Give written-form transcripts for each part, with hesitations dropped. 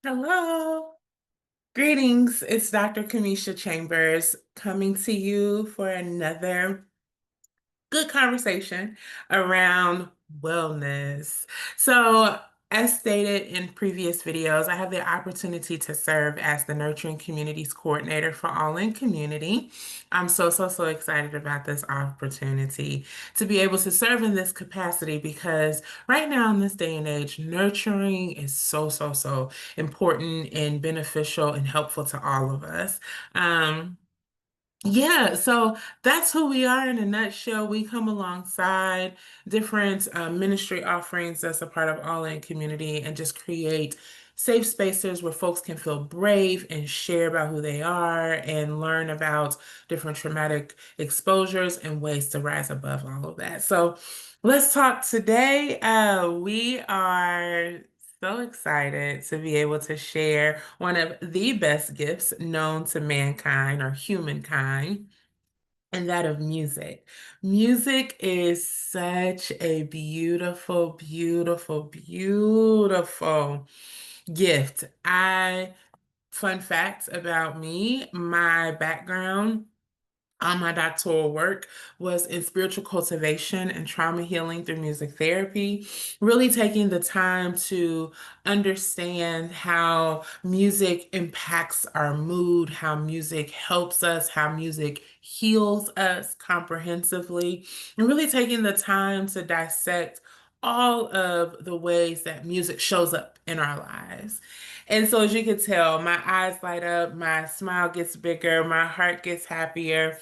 Hello. Greetings. It's Dr. Camisha Chambers coming to you for another good conversation around wellness. So, as stated in previous videos, I have the opportunity to serve as the Nurturing Communities Coordinator for All in Community. I'm so excited about this opportunity to be able to serve in this capacity because right now in this day and age, nurturing is so important and beneficial and helpful to all of us. Yeah, so that's who we are in a nutshell. We come alongside different ministry offerings that's a part of All In Community and just create safe spaces where folks can feel brave and share about who they are and learn about different traumatic exposures and ways to rise above all of that. So let's talk today. We are so excited to be able to share one of the best gifts known to mankind or humankind, and that of music. Music is such a beautiful gift. Fun fact about me, my background on my doctoral work was in spiritual cultivation and trauma healing through music therapy, really taking the time to understand how music impacts our mood, how music helps us, how music heals us comprehensively, and really taking the time to dissect all of the ways that music shows up in our lives. And so, as you can tell, my eyes light up, my smile gets bigger, my heart gets happier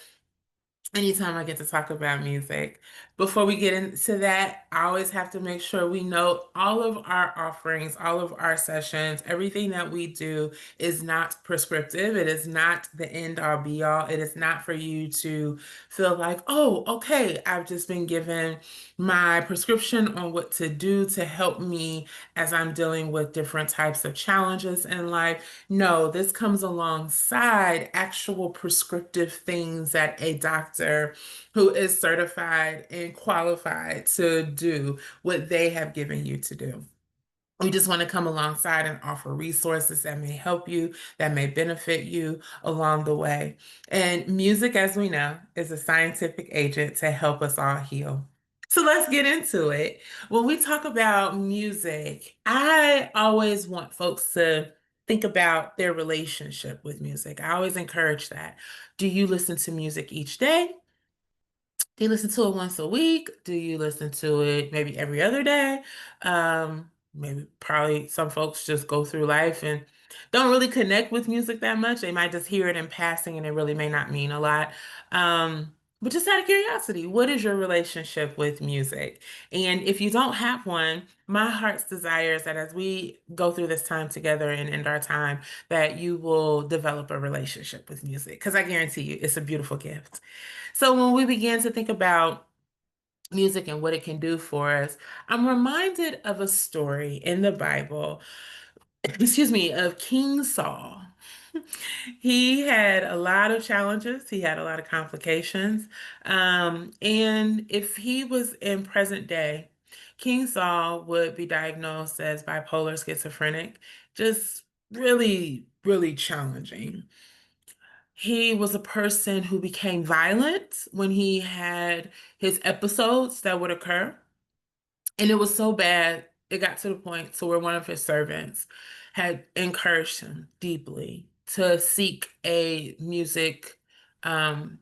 anytime I get to talk about music. Before we get into that, I always have to make sure we note all of our offerings, all of our sessions, everything that we do is not prescriptive. It is not the end all be all. It is not for you to feel like, oh, okay, I've just been given my prescription on what to do to help me as I'm dealing with different types of challenges in life. No, this comes alongside actual prescriptive things that a doctor who is certified and qualified to do what they have given you to do. We just want to come alongside and offer resources that may help you, that may benefit you along the way. And music, as we know, is a scientific agent to help us all heal. So let's get into it. When we talk about music, I always want folks to think about their relationship with music. I always encourage that. Do you listen to music each day? Do you listen to it once a week? Do you listen to it maybe every other day? Maybe probably some folks just go through life and don't really connect with music that much. They might just hear it in passing and it really may not mean a lot. But just out of curiosity, what is your relationship with music? And if you don't have one, my heart's desire is that as we go through this time together and end our time, that you will develop a relationship with music because I guarantee you it's a beautiful gift. So when we begin to think about music and what it can do for us, I'm reminded of a story in the Bible, excuse me, of King Saul. He had a lot of challenges, he had a lot of complications. And if he was in present day, King Saul would be diagnosed as bipolar schizophrenic, just really challenging. He was a person who became violent when he had his episodes that would occur. And it was so bad, it got to the point to where one of his servants had encouraged him deeply to seek a music um,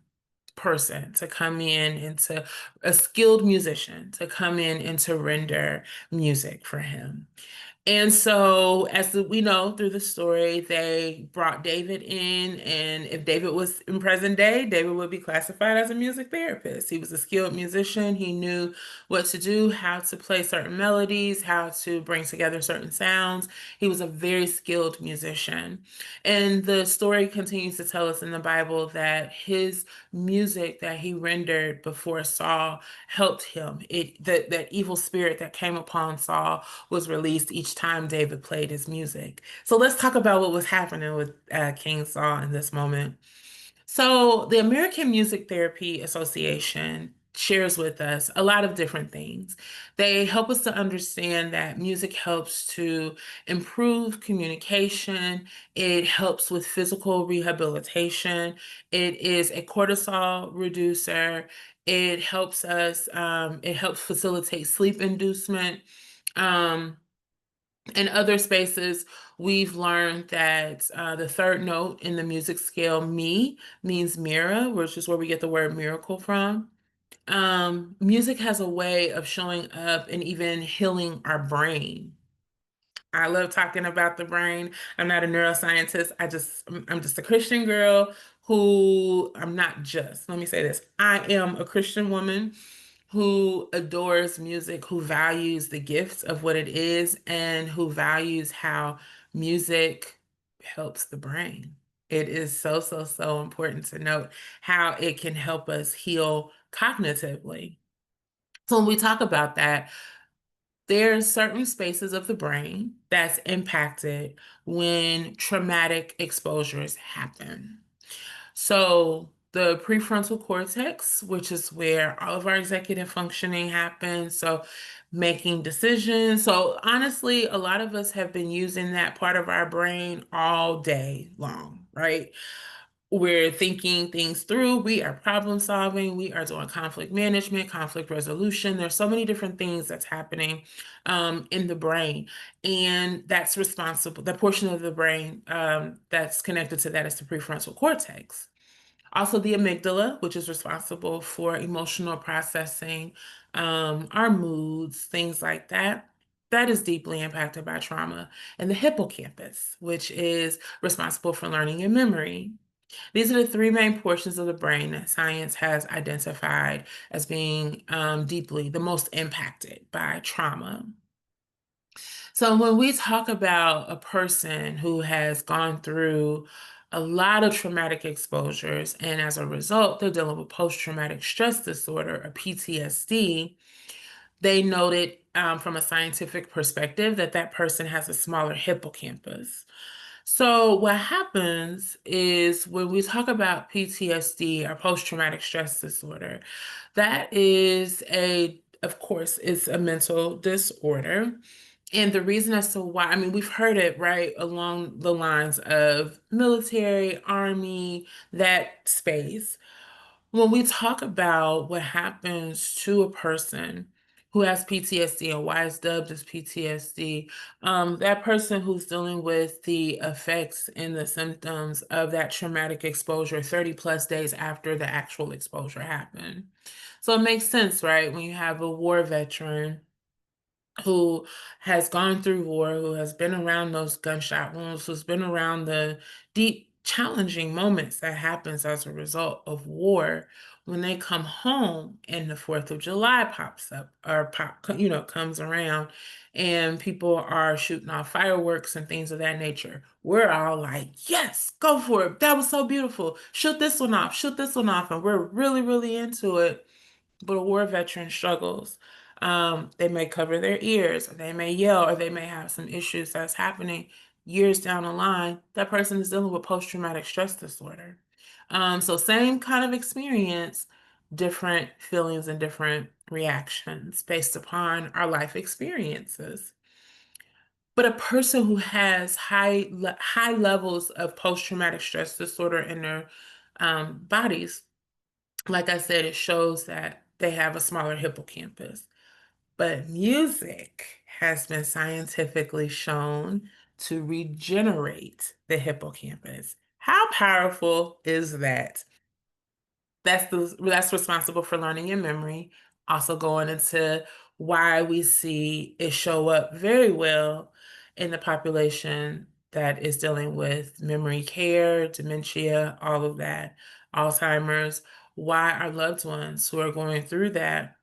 person to come in and to a skilled musician to come in and to render music for him. And so, we know through the story, they brought David in, and if David was in present day, David would be classified as a music therapist. He was a skilled musician. He knew what to do, how to play certain melodies, how to bring together certain sounds. He was a very skilled musician. And the story continues to tell us in the Bible that his music that he rendered before Saul helped him. That evil spirit that came upon Saul was released each time David played his music. So let's talk about what was happening with King Saul in this moment. So the American Music Therapy Association shares with us a lot of different things. They help us to understand that music helps to improve communication. It helps with physical rehabilitation. It is a cortisol reducer. It helps us, it helps facilitate sleep inducement. Um, in other spaces, we've learned that the third note in the music scale, mi, means mirror, which is where we get the word miracle from. Music has a way of showing up and even healing our brain. I love talking about the brain. I'm not a neuroscientist. I'm just a Christian girl who I'm not just, let me say this. I am a Christian woman who adores music, who values the gifts of what it is, and who values how music helps the brain. It is so, so, so important to note how it can help us heal cognitively. So when we talk about that, there's certain spaces of the brain that's impacted when traumatic exposures happen. So the prefrontal cortex, which is where all of our executive functioning happens, so making decisions. So honestly, a lot of us have been using that part of our brain all day long, right? We're thinking things through. We are problem solving. We are doing conflict management, conflict resolution. There's so many different things that's happening in the brain. And that's responsible, that portion of the brain that's connected to that is the prefrontal cortex. Also, the amygdala, which is responsible for emotional processing, our moods, things like that. That is deeply impacted by trauma. And the hippocampus, which is responsible for learning and memory. These are the three main portions of the brain that science has identified as being deeply the most impacted by trauma. So when we talk about a person who has gone through a lot of traumatic exposures, and as a result, they're dealing with post-traumatic stress disorder, or PTSD, they noted from a scientific perspective that that person has a smaller hippocampus. So what happens is when we talk about PTSD or post-traumatic stress disorder, that is of course, it's a mental disorder. And the reason as to why, I mean, we've heard it right along the lines of military, army, that space. When we talk about what happens to a person who has PTSD and why it's dubbed as PTSD, that person who's dealing with the effects and the symptoms of that traumatic exposure 30 plus days after the actual exposure happened. So it makes sense, right? When you have a war veteran who has gone through war, who has been around those gunshot wounds, who's been around the deep, challenging moments that happens as a result of war, when they come home and the 4th of July pops up or comes around and people are shooting off fireworks and things of that nature, we're all like, yes, go for it. That was so beautiful. Shoot this one off, shoot this one off. And we're really, really into it. But a war veteran struggles. They may cover their ears, or they may yell, or they may have some issues that's happening years down the line. That person is dealing with post-traumatic stress disorder. So same kind of experience, different feelings and different reactions based upon our life experiences. But a person who has high levels of post-traumatic stress disorder in their bodies, like I said, it shows that they have a smaller hippocampus. But music has been scientifically shown to regenerate the hippocampus. How powerful is that? That's responsible for learning and memory. Also going into why we see it show up very well in the population that is dealing with memory care, dementia, all of that, Alzheimer's, why our loved ones who are going through that,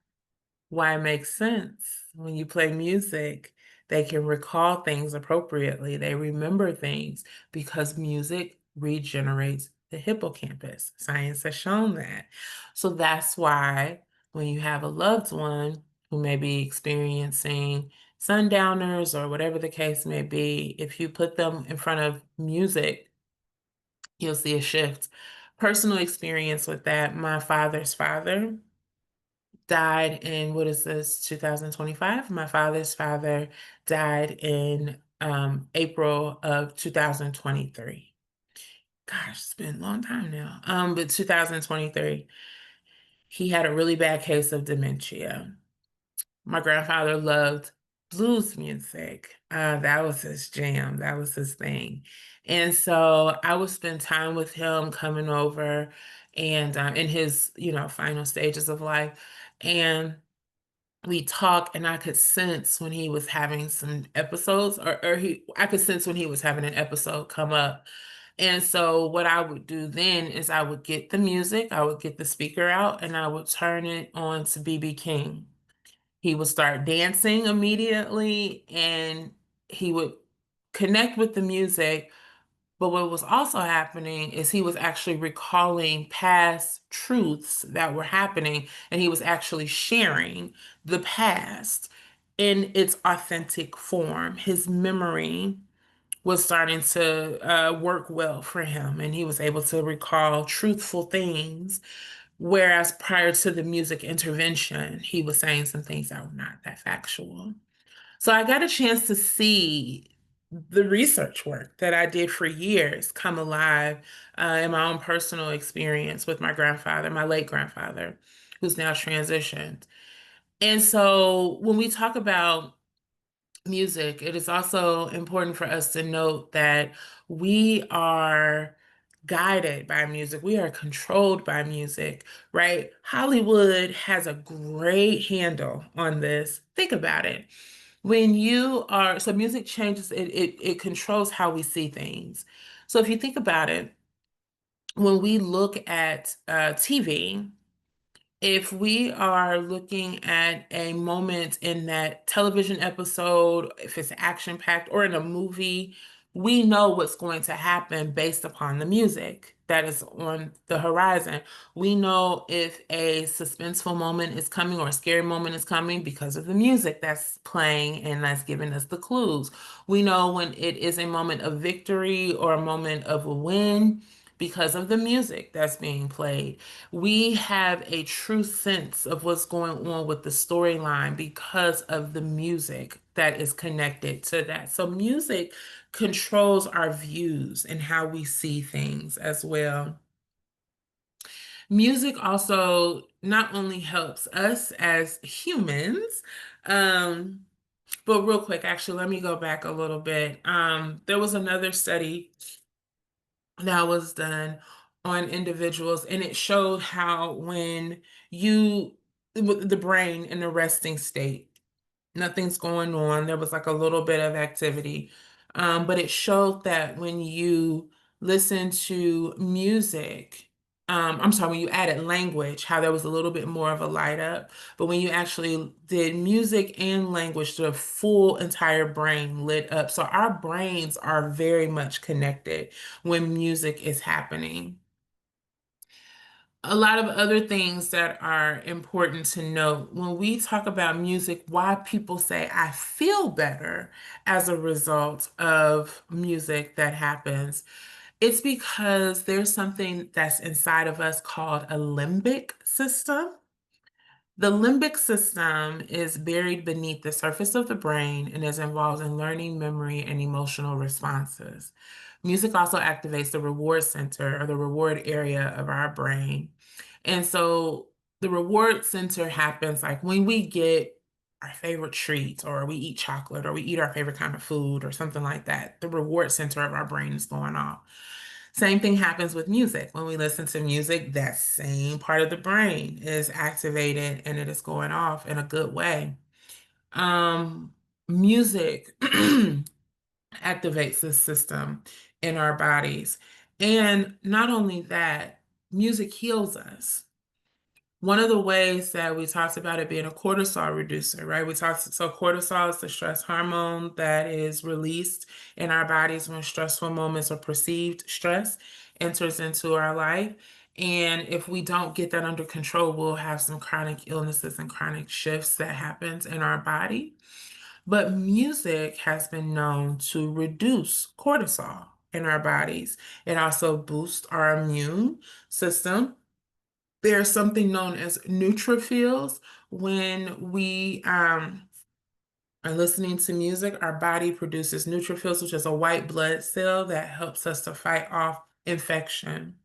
why it makes sense. When you play music, they can recall things appropriately. They remember things because music regenerates the hippocampus. Science has shown that. So that's why when you have a loved one who may be experiencing sundowners or whatever the case may be, if you put them in front of music, you'll see a shift. Personal experience with that, my father's father died in, what is this, 2025? My father's father died in April of 2023. Gosh, it's been a long time now. But 2023, he had a really bad case of dementia. My grandfather loved blues music. That was his jam. That was his thing. And so I would spend time with him coming over and in his, final stages of life. And we talk, and I could sense when he was having some episodes, I could sense when he was having an episode come up. And so what I would do then is I would get the music, I would get the speaker out, and I would turn it on to BB King. He would start dancing immediately, and he would connect with the music. But what was also happening is he was actually recalling past truths that were happening, and he was actually sharing the past in its authentic form. His memory was starting to work well for him, and he was able to recall truthful things. Whereas prior to the music intervention, he was saying some things that were not that factual. So I got a chance to see the research work that I did for years come alive in my own personal experience with my grandfather, my late grandfather, who's now transitioned. And so when we talk about music, it is also important for us to note that we are guided by music. We are controlled by music, right? Hollywood has a great handle on this. Think about it. So music changes, it controls how we see things. So if you think about it, when we look at TV, if we are looking at a moment in that television episode, if it's action-packed or in a movie, we know what's going to happen based upon the music that is on the horizon. We know if a suspenseful moment is coming or a scary moment is coming because of the music that's playing and that's giving us the clues. We know when it is a moment of victory or a moment of a win because of the music that's being played. We have a true sense of what's going on with the storyline because of the music that is connected to that. So music controls our views and how we see things as well. Music also not only helps us as humans, um, but real quick, actually, let me go back a little bit. There was another study that was done on individuals, and it showed how when you with the brain in a resting state, nothing's going on, there was like a little bit of activity, but it showed that when you listen to music, I'm sorry, when you added language, how there was a little bit more of a light up. But when you actually did music and language, the full entire brain lit up. So our brains are very much connected when music is happening. A lot of other things that are important to note when we talk about music, why people say, I feel better as a result of music that happens. It's because there's something that's inside of us called a limbic system. The limbic system is buried beneath the surface of the brain and is involved in learning, memory, and emotional responses. Music also activates the reward center or the reward area of our brain. And so the reward center happens like when we get our favorite treats or we eat chocolate or we eat our favorite kind of food or something like that. The reward center of our brain is going off. Same thing happens with music. When we listen to music, that same part of the brain is activated and it is going off in a good way. Music activates the system in our bodies. And not only that, music heals us. One of the ways that we talked about it being a cortisol reducer, right? So cortisol is the stress hormone that is released in our bodies when stressful moments or perceived stress enters into our life. And if we don't get that under control, we'll have some chronic illnesses and chronic shifts that happens in our body. But music has been known to reduce cortisol in our bodies. It also boosts our immune system There's something known as neutrophils. When we are listening to music, our body produces neutrophils, which is a white blood cell that helps us to fight off infection.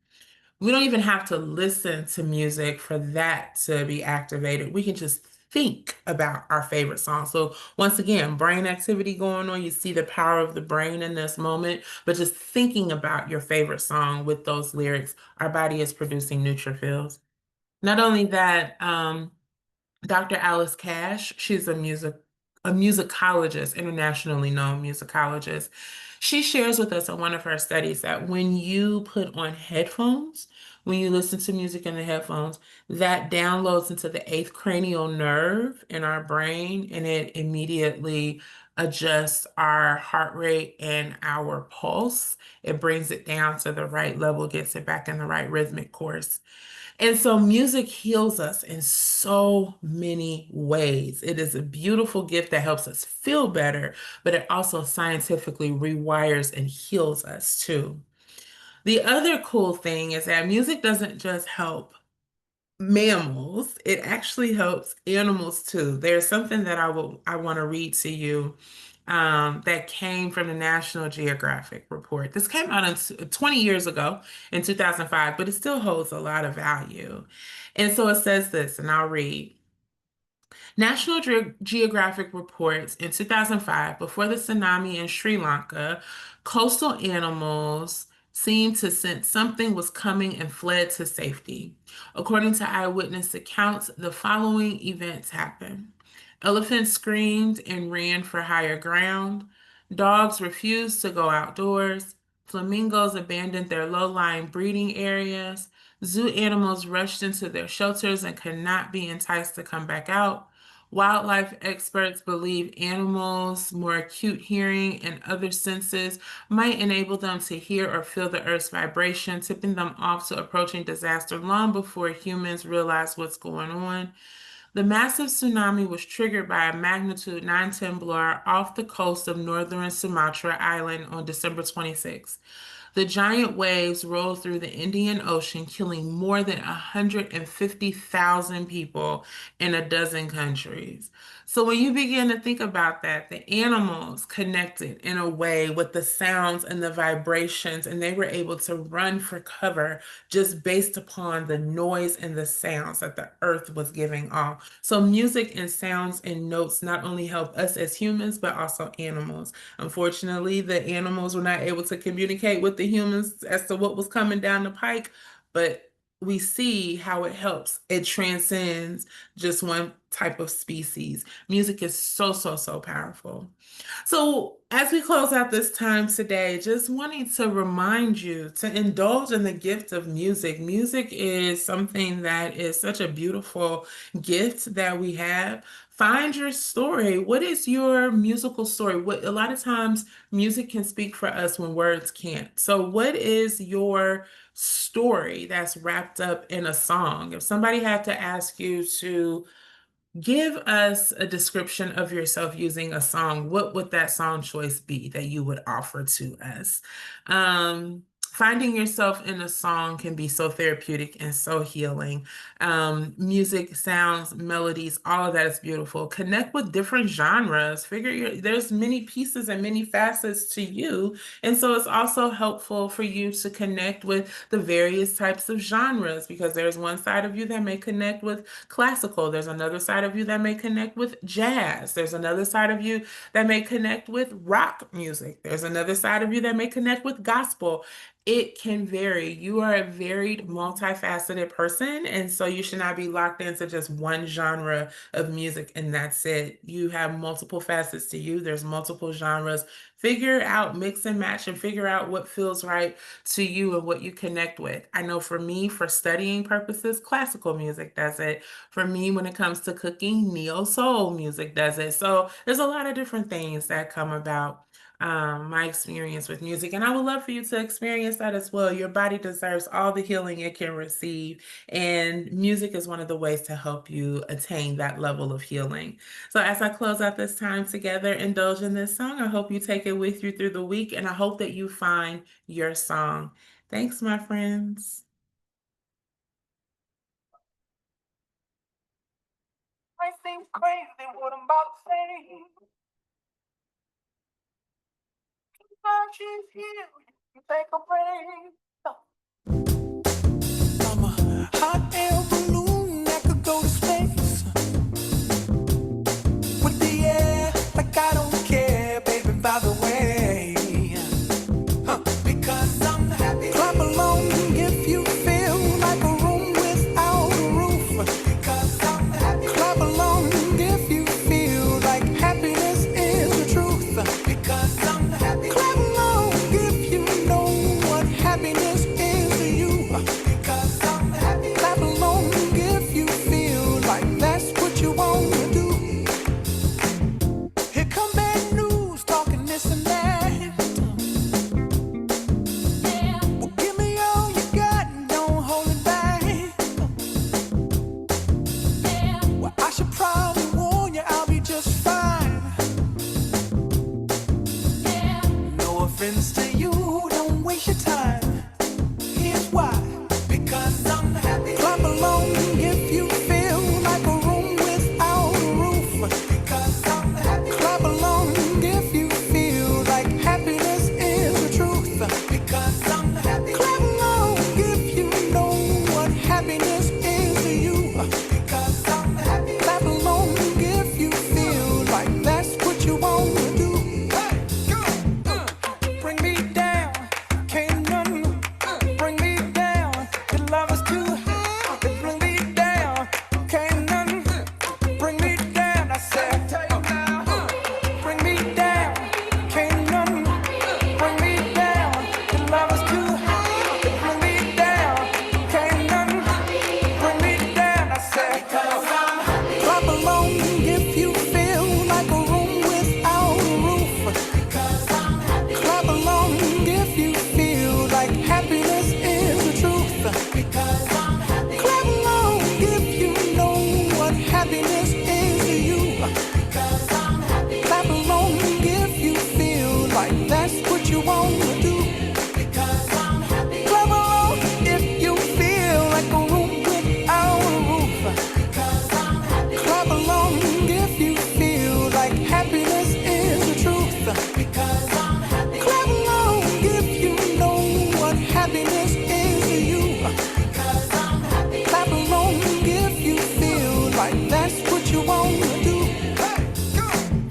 We don't even have to listen to music for that to be activated. We can just think about our favorite song. So once again, brain activity going on. You see the power of the brain in this moment, but just thinking about your favorite song with those lyrics, our body is producing neutrophils. Not only that, Dr. Alice Cash, she's a musicologist, internationally known musicologist. She shares with us in one of her studies that when you put on headphones, when you listen to music in the headphones, that downloads into the eighth cranial nerve in our brain, and it immediately adjusts our heart rate and our pulse. It brings it down to the right level, gets it back in the right rhythmic course. And so music heals us in so many ways. It is a beautiful gift that helps us feel better, but it also scientifically rewires and heals us too. The other cool thing is that music doesn't just help mammals, it actually helps animals too. There's something that I want to read to you that came from the National Geographic report. This came out 20 years ago in 2005, but it still holds a lot of value. And so it says this, and I'll read. National Geographic reports in 2005, before the tsunami in Sri Lanka, coastal animals seemed to sense something was coming and fled to safety. According to eyewitness accounts, the following events happened. Elephants screamed and ran for higher ground. Dogs refused to go outdoors. Flamingos abandoned their low-lying breeding areas. Zoo animals rushed into their shelters and could not be enticed to come back out. Wildlife experts believe animals' more acute hearing and other senses might enable them to hear or feel the Earth's vibration, tipping them off to approaching disaster long before humans realize what's going on. The massive tsunami was triggered by a magnitude 910 blow off the coast of northern Sumatra Island on December 26. The giant waves rolled through the Indian Ocean, killing more than 150,000 people in a dozen countries. So when you begin to think about that, the animals connected in a way with the sounds and the vibrations, and they were able to run for cover just based upon the noise and the sounds that the earth was giving off. So music and sounds and notes not only help us as humans, but also animals. Unfortunately, the animals were not able to communicate with the humans as to what was coming down the pike, but we see how it helps. It transcends just one type of species. Music is so, so, so powerful. So, as we close out this time today, just wanting to remind you to indulge in the gift of music. Music is something that is such a beautiful gift that we have. Find your story. What is your musical story? What a lot of times music can speak for us when words can't. So, what is your story that's wrapped up in a song? If somebody had to ask you to give us a description of yourself using a song. What would that song choice be that you would offer to us? Finding yourself in a song can be so therapeutic and so healing. Music, sounds, melodies, all of that is beautiful. Connect with different genres. There's many pieces and many facets to you. And so it's also helpful for you to connect with the various types of genres because there's one side of you that may connect with classical. There's another side of you that may connect with jazz. There's another side of you that may connect with rock music. There's another side of you that may connect with gospel. It can vary. You are a varied, multifaceted person, and so you should not be locked into just one genre of music and that's it. You have multiple facets to you. There's multiple genres. Figure out, mix and match, and figure out what feels right to you and what you connect with. I know for me, for studying purposes, classical music does it. For me, when it comes to cooking, neo soul music does it. So there's a lot of different things that come about my experience with music. And I would love for you to experience that as well. Your body deserves all the healing it can receive. And music is one of the ways to help you attain that level of healing. So as I close out this time together, indulge in this song. I hope you take it with you through the week. And I hope that you find your song. Thanks, my friends. seems crazy what I'm about to say. Now she's here. You take a break. I'm a hot air balloon that could go to